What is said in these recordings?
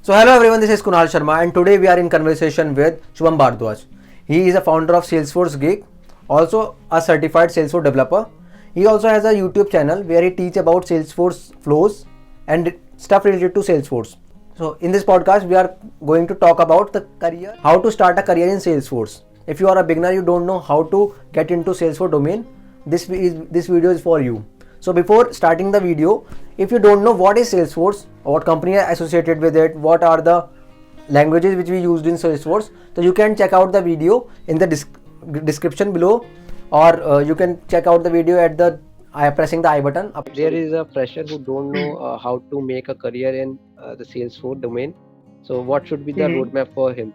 So hello everyone, this is Kunal Sharma and today we are in conversation with Shubham Bhardwaj. He is a founder of Salesforcegeek, also a certified Salesforce developer. He also has a YouTube channel where he teaches about Salesforce flows and stuff related to Salesforce. So in this podcast we are going to talk about the career, how to start a career in Salesforce. If you are a beginner, you don't know how to get into Salesforce domain, this video is for you. So before starting the video, if you don't know what is Salesforce, what company are associated with it, what are the languages which we used in Salesforce, so you can check out the video in the description below, or you can check out the video at the pressing the I button. There is a fresher who don't know how to make a career in the Salesforce domain. So what should be the roadmap for him?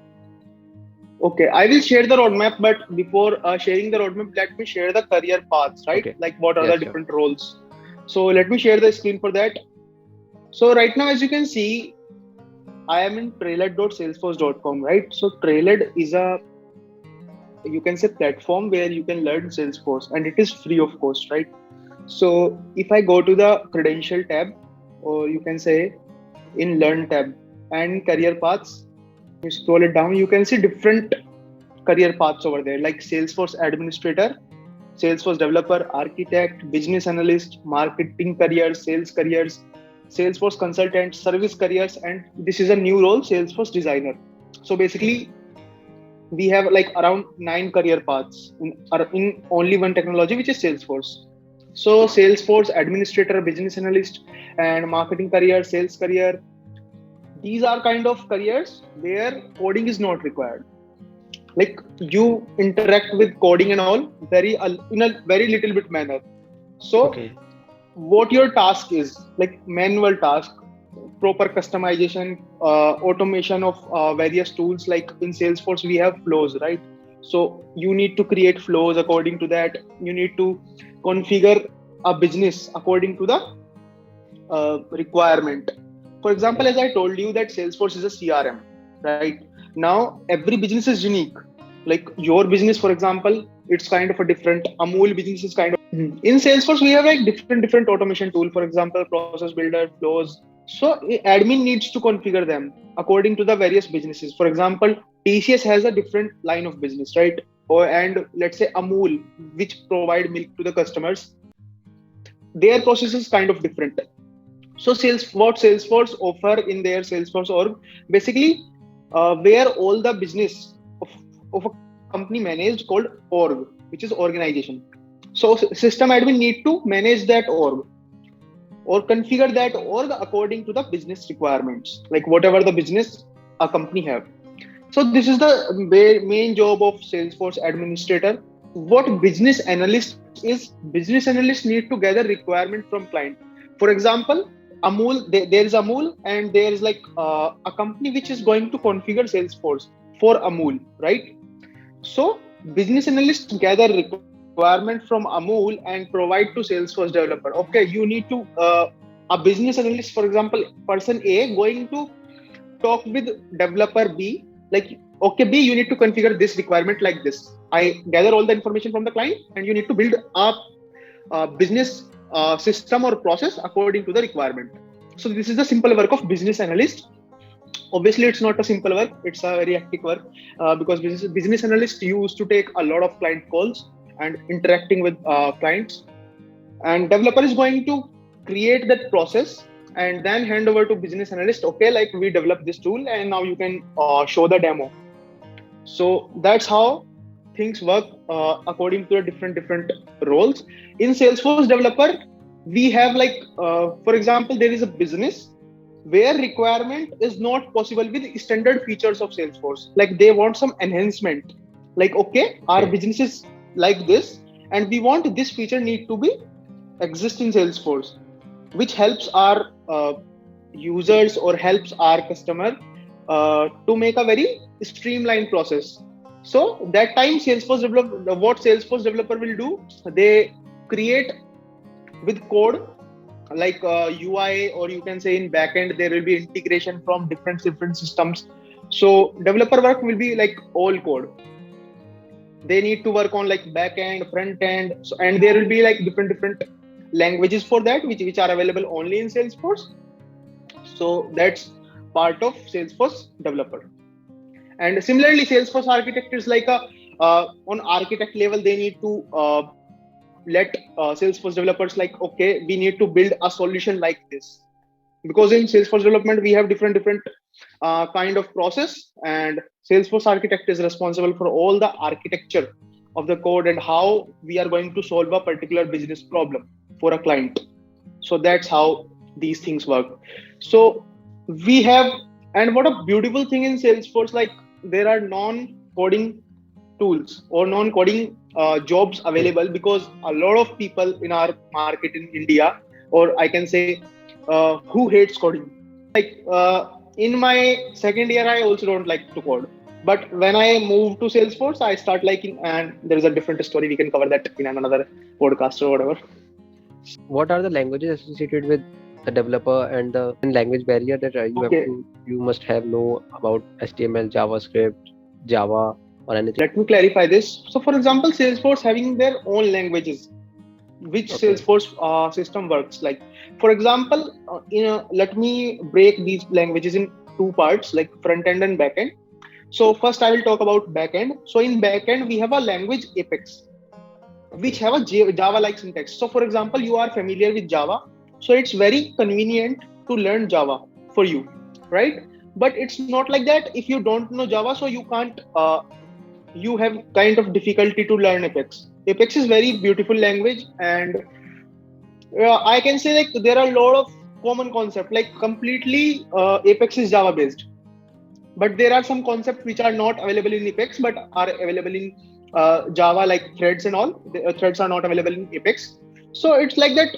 Okay, I will share the roadmap, but before sharing the roadmap, let me share the career paths, right? Okay. Like what are the different roles. So let me share the screen for that. So right now, as you can see, I am in trailhead.salesforce.com, right? So Trailhead is a, you can say, platform where you can learn Salesforce, and it is free of cost, right? So if I go to the credential tab, or you can say in learn tab and career paths, you scroll it down, you can see different career paths over there, like Salesforce administrator, Salesforce developer, architect, business analyst, marketing careers, sales careers, Salesforce consultant, service careers, and this is a new role, Salesforce designer. So basically, we have like around 9 career paths in only one technology, which is Salesforce. So Salesforce administrator, business analyst, and marketing career, sales career. These are kind of careers where coding is not required. Like you interact with coding and all in a very little bit manner. So what your task is, like manual task, proper customization, automation of various tools. Like in Salesforce, we have flows, right? So you need to create flows according to that. You need to configure a business according to the requirement. For example, as I told you that Salesforce is a CRM, right? Now, every business is unique. Like your business, for example, it's kind of a different. Amul business is kind of... In Salesforce, we have like different automation tool. For example, process builder, flows. So admin needs to configure them according to the various businesses. For example, TCS has a different line of business, right? And let's say Amul, which provide milk to the customers, their process is kind of different. So what Salesforce offer in their Salesforce org, basically where all the business of a company managed called org, which is organization. So system admin need to manage that org or configure that org according to the business requirements, like whatever the business a company have. So this is the main job of Salesforce administrator. What business analyst is, business analyst need to gather requirement from client. For example, Amul, there is Amul, and there is like a company which is going to configure Salesforce for Amul, right? So business analysts gather requirement from Amul and provide to Salesforce developer. Okay, you need to a business analyst, for example, person A going to talk with developer B, like, okay, B, you need to configure this requirement like this. I gather all the information from the client, and you need to build a business system or process according to the requirement. So this is the simple work of business analyst. Obviously, it's not a simple work; it's a very hectic work because business analyst used to take a lot of client calls and interacting with clients. And developer is going to create that process and then hand over to business analyst. Okay, like we developed this tool, and now you can show the demo. So that's how things work according to the different roles. In Salesforce developer, we have like, for example, there is a business where requirement is not possible with standard features of Salesforce. Like they want some enhancement. Like, okay, our business is like this, and we want this feature need to be exist in Salesforce, which helps our users or helps our customer to make a very streamlined process. So that time what Salesforce developer will do, they create with code like UI, or you can say in backend there will be integration from different systems. So developer work will be like all code. They need to work on like backend, front end, and there will be like different languages for that, which are available only in Salesforce. So that's part of Salesforce developer. And similarly, Salesforce architect is like a on architect level, they need to let Salesforce developers like, okay, we need to build a solution like this, because in Salesforce development we have different kind of process, and Salesforce architect is responsible for all the architecture of the code and how we are going to solve a particular business problem for a client. So that's how these things work. So we have, and what a beautiful thing in Salesforce, like there are non-coding tools or non-coding jobs available, because a lot of people in our market in India, or I can say who hates coding. Like in my second year, I also don't like to code. But when I moved to Salesforce, I start liking, and there is a different story. We can cover that in another podcast or whatever. What are the languages associated with the developer and the language barrier that you must have know about HTML, JavaScript, Java, or anything? Let me clarify this. So, for example, Salesforce having their own languages, which Salesforce system works like. For example, let me break these languages in two parts, like front end and back end. So first I will talk about backend. So in backend, we have a language Apex, which have a Java-like syntax. So for example, you are familiar with Java. So it's very convenient to learn Java for you, right? But it's not like that. If you don't know Java, so you can't, you have kind of difficulty to learn Apex. Apex is very beautiful language, and I can say like there are a lot of common concepts, like completely Apex is Java based. But there are some concepts which are not available in Apex but are available in Java, like threads and all. The threads are not available in Apex. So it's like that.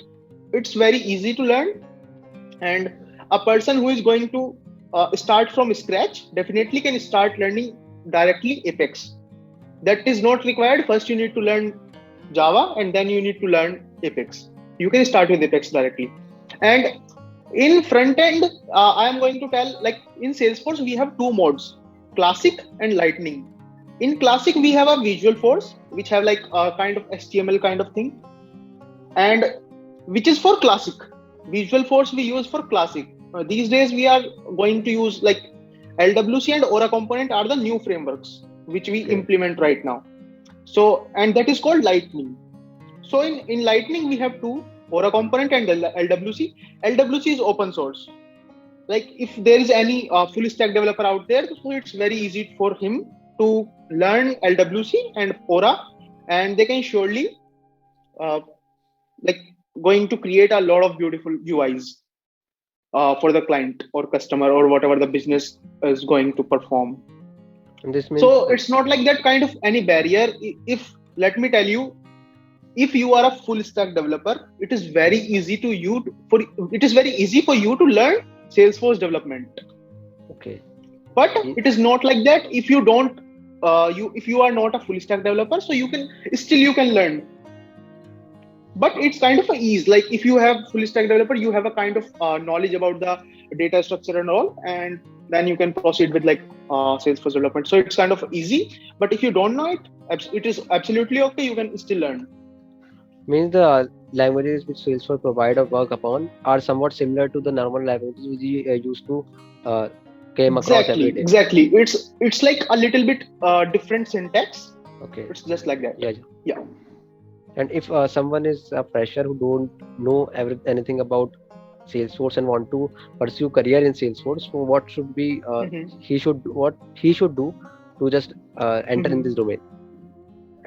It's very easy to learn. And a person who is going to start from scratch definitely can start learning directly Apex. That is not required. First, you need to learn Java, and then you need to learn Apex. You can start with Apex directly. And in front end, I am going to tell, like in Salesforce, we have two modes, Classic and Lightning. In Classic, we have a Visualforce, which have like a kind of HTML kind of thing, and which is for Classic. Visualforce we use for Classic. These days, we are going to use like LWC and Aura Component are the new frameworks which we implement right now. So, and that is called Lightning. So in Lightning, we have two, Aura Component and LWC. LWC is open source. Like if there is any full stack developer out there, so it's very easy for him to learn LWC and Aura, and they can surely like going to create a lot of beautiful UIs for the client or customer or whatever the business is going to perform. And this means so it's not like that kind of any barrier. If let me tell you, if you are a full stack developer, it is very easy for you to learn Salesforce development. Okay. But it is not like that. If you don't, if you are not a full stack developer, so you can learn. But it's kind of a ease. Like if you have full stack developer, you have a kind of knowledge about the data structure and all, and then you can proceed with like Salesforce development. So it's kind of easy. But if you don't know it, it is absolutely okay. You can still learn. Means the languages which Salesforce provide or work upon are somewhat similar to the normal languages which we used to came across every day. Exactly. It's like a little bit different syntax. Okay. It's just like that. Yeah. And if someone is a fresher who don't know anything about Salesforce and want to pursue career in Salesforce, so what should be he should do to just enter in this domain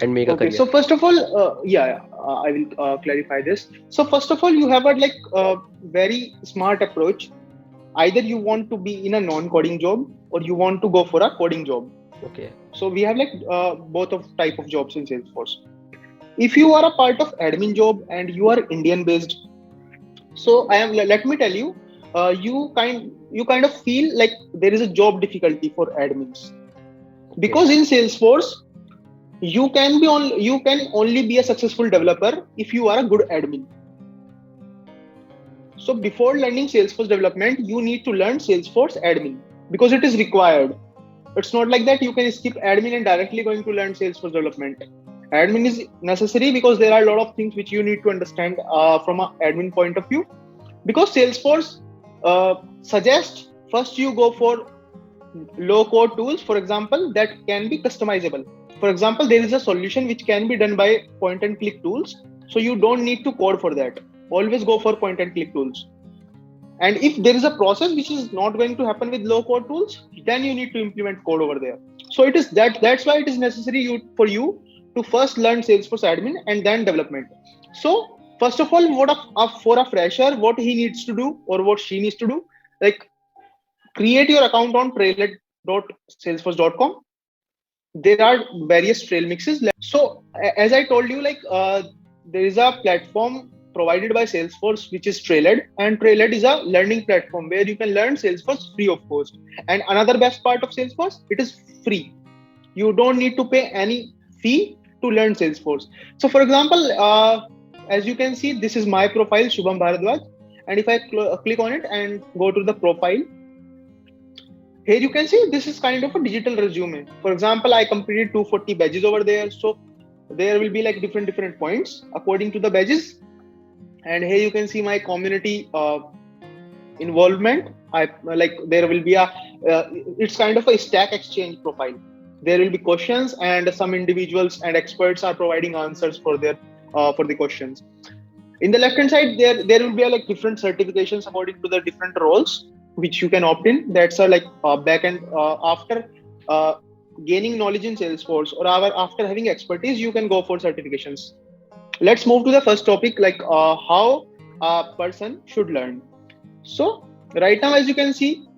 and make a career? So first of all, I will clarify this. So first of all, you have a very smart approach. Either you want to be in a non-coding job or you want to go for a coding job. Okay. So we have both of type of jobs in Salesforce. If you are a part of admin job and you are Indian based, so let me tell you, you kind of feel like there is a job difficulty for admins, because in Salesforce you can only be a successful developer if you are a good admin. So before learning Salesforce development, you need to learn Salesforce admin because it is required. It's not like that you can skip admin and directly going to learn Salesforce development. Admin is necessary because there are a lot of things which you need to understand from an admin point of view. Because Salesforce suggests first you go for low code tools, for example, that can be customizable. For example, there is a solution which can be done by point and click tools, so you don't need to code for that. Always go for point and click tools. And if there is a process which is not going to happen with low code tools, then you need to implement code over there. So it is that's why it is necessary for you to first learn Salesforce admin and then development. So first of all, for a fresher, what he needs to do or what she needs to do, like create your account on trailhead.salesforce.com. There are various trail mixes. So as I told you, there is a platform provided by Salesforce which is Trailhead, and Trailhead is a learning platform where you can learn Salesforce free of cost. And another best part of Salesforce, it is free. You don't need to pay any fee to learn Salesforce. So for example, as you can see, this is my profile, Shubham Bhardwaj, and if I click on it and go to the profile, here you can see this is kind of a digital resume. For example, I completed 240 badges over there. So there will be like different points according to the badges. And here you can see my community involvement. There will be it's kind of a Stack Exchange profile. There will be questions, and some individuals and experts are providing answers for the questions. In the left hand side, there will be like different certifications according to the different roles which you can opt in. That's backend. After gaining knowledge in Salesforce or after having expertise, you can go for certifications. Let's move to the first topic, how a person should learn. So right now, as you can see,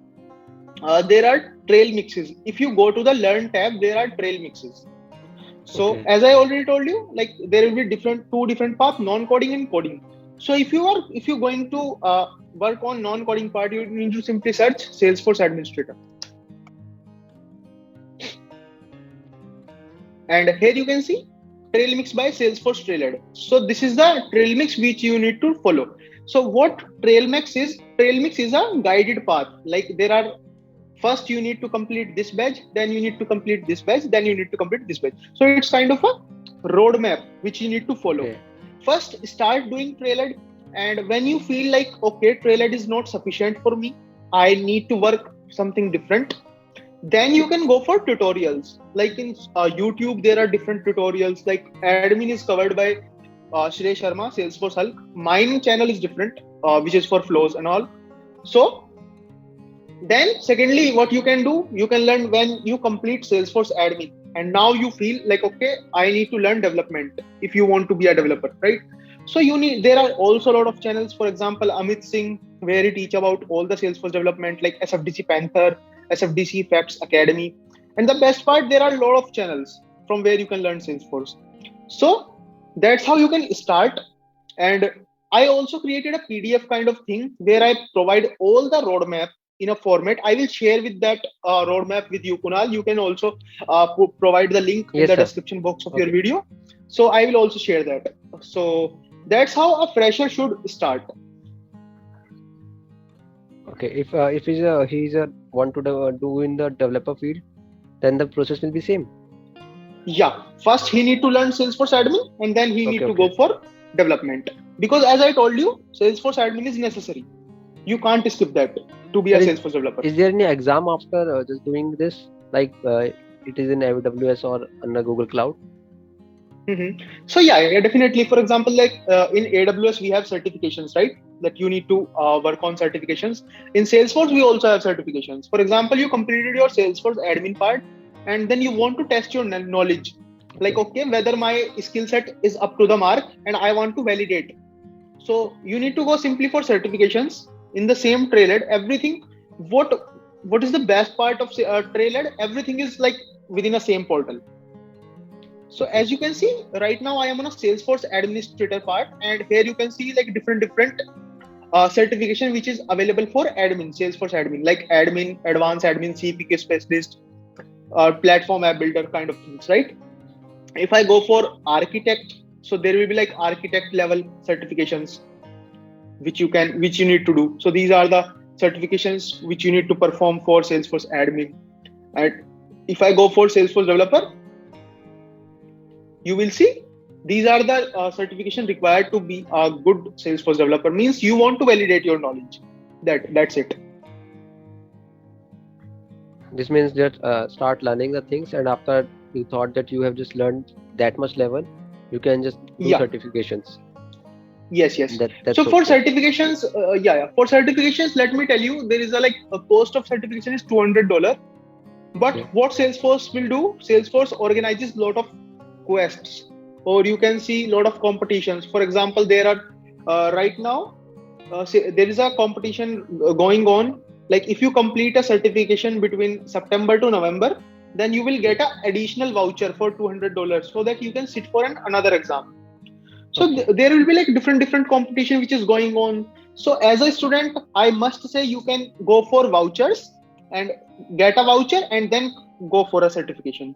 there are trail mixes. If you go to the learn tab, there are trail mixes. So as I already told you, there will be two different paths, non-coding and coding. So if you're going to work on non-coding part, you need to simply search Salesforce administrator. And here you can see trail mix by Salesforce Trailhead. So this is the trail mix which you need to follow. So what trail mix is? Trail mix is a guided path. First you need to complete this badge, then you need to complete this badge, then you need to complete this badge. So it's kind of a roadmap which you need to follow. Okay. First start doing Trailhead, and when you feel like, okay, Trailhead is not sufficient for me, I need to work something different, then you can go for tutorials. Like in YouTube, there are different tutorials. Like admin is covered by Shrey Sharma, Salesforce Hulk. Mine channel is different, which is for flows and all. So then secondly, what you can do, you can learn when you complete Salesforce admin. And now you feel like, okay, I need to learn development if you want to be a developer, right? So there are also a lot of channels. For example, Amit Singh, where he teach about all the Salesforce development, like sfdcpanther, SFDC Facts Academy. And the best part, there are a lot of channels from where you can learn Salesforce. So that's how you can start. And I also created a PDF kind of thing where I provide all the roadmap in a format. I will share with that roadmap with you, Kunal. You can also provide the link in the description box of your video. So I will also share that. So that's how a fresher should start. Okay, if he's want to do in the developer field, then the process will be same. Yeah, first he need to learn Salesforce admin, and then he need to go for development. Because as I told you, Salesforce admin is necessary. You can't skip that to be a Salesforce developer. Is there any exam after just doing this? Like it is in AWS or on a Google Cloud? Mm-hmm. So yeah, definitely. For example, like in AWS, we have certifications, right? That you need to work on certifications. In Salesforce, we also have certifications. For example, you completed your Salesforce admin part, and then you want to test your knowledge. Like, okay, whether my skill set is up to the mark, and I want to validate. So you need to go simply for certifications. In the same Trailhead, everything. What is the best part of Trailhead? Everything is like within the same portal. So as you can see, right now I am on a Salesforce administrator part, and here you can see like different certification which is available for admin, Salesforce admin, like admin, advanced admin, CPK specialist, platform app builder kind of things, right? If I go for architect, so there will be like architect level certifications which you need to do. So these are the certifications which you need to perform for Salesforce admin. And if I go for Salesforce developer, you will see these are the certification required to be a good Salesforce developer. Means you want to validate your knowledge. That's it. This means that start learning the things, and after you thought that you have just learned that much level, you can just do Yeah. certifications. Yes. So That's for okay. certifications, for certifications, let me tell you, there is a cost of certification is $200. But Okay. what Salesforce will do, Salesforce organizes lot of quests, or you can see lot of competitions. For example, there are right now there is a competition going on. Like if you complete a certification between September to November, then you will get Okay. an additional voucher for $200 so that you can sit for another exam. So Okay. there will be like different competition which is going on. So as a student, I must say you can go for vouchers and get a voucher and then go for a certification.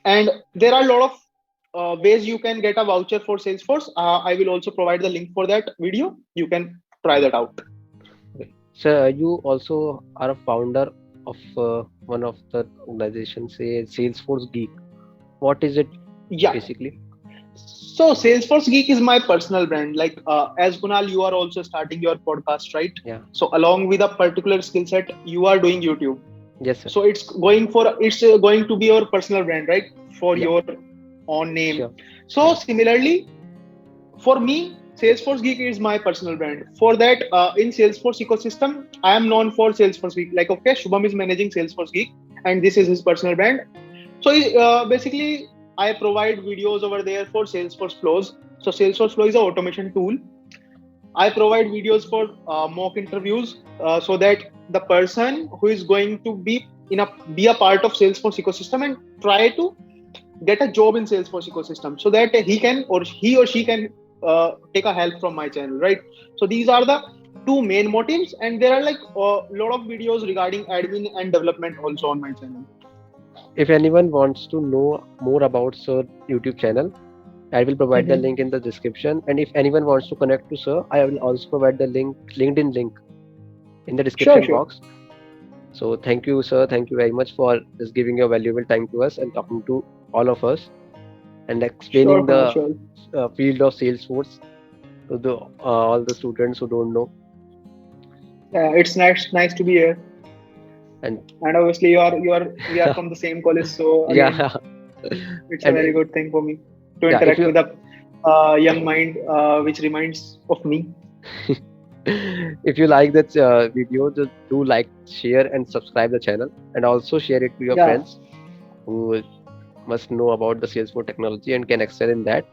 And there are a lot of ways you can get a voucher for Salesforce. I will also provide the link for that video. You can try Okay. that out. Okay. So you also are a founder of one of the organizations, say Salesforce Geek. What is it Yeah. basically? So Salesforce Geek is my personal brand. Like as Kunal, you are also starting your podcast, right? Yeah. So along with a particular skill set, you are doing YouTube. Yes, sir. So it's going to be your personal brand, right? For Yeah. your own name. Sure. So Yeah. similarly, for me, Salesforce Geek is my personal brand. For that, in Salesforce ecosystem, I am known for Salesforce Geek. Like, okay, Shubham is managing Salesforce Geek, and this is his personal brand. So basically, I provide videos over there for Salesforce Flows. So Salesforce Flow is an automation tool. I provide videos for mock interviews so that the person who is going to be a part of Salesforce ecosystem and try to get a job in Salesforce ecosystem, so that he or she can take a help from my channel, right? So these are the two main motives, and there are like a lot of videos regarding admin and development also on my channel. If anyone wants to know more about Sir YouTube channel, I will provide the Mm-hmm. link in the description. And if anyone wants to connect to Sir, I will also provide the LinkedIn link in the description Sure. box. So thank you, Sir. Thank you very much for just giving your valuable time to us and talking to all of us and Sure, explaining Kunal, the sure. field of Salesforce to the all the students who don't know. It's nice to be here. And And obviously, we are from the same college, so again, yeah, it's a and very good thing for me to yeah, if interact you with a young mind, which reminds of me. if you like that video, just do like, share, and subscribe the channel, and also share it to your Yeah. friends who must know about the Salesforce technology and can excel in that.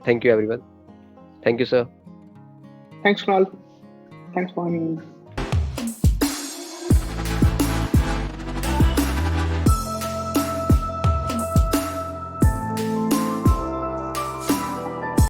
Thank you, everyone. Thank you, sir. Thanks, Kunal. Thanks for having me.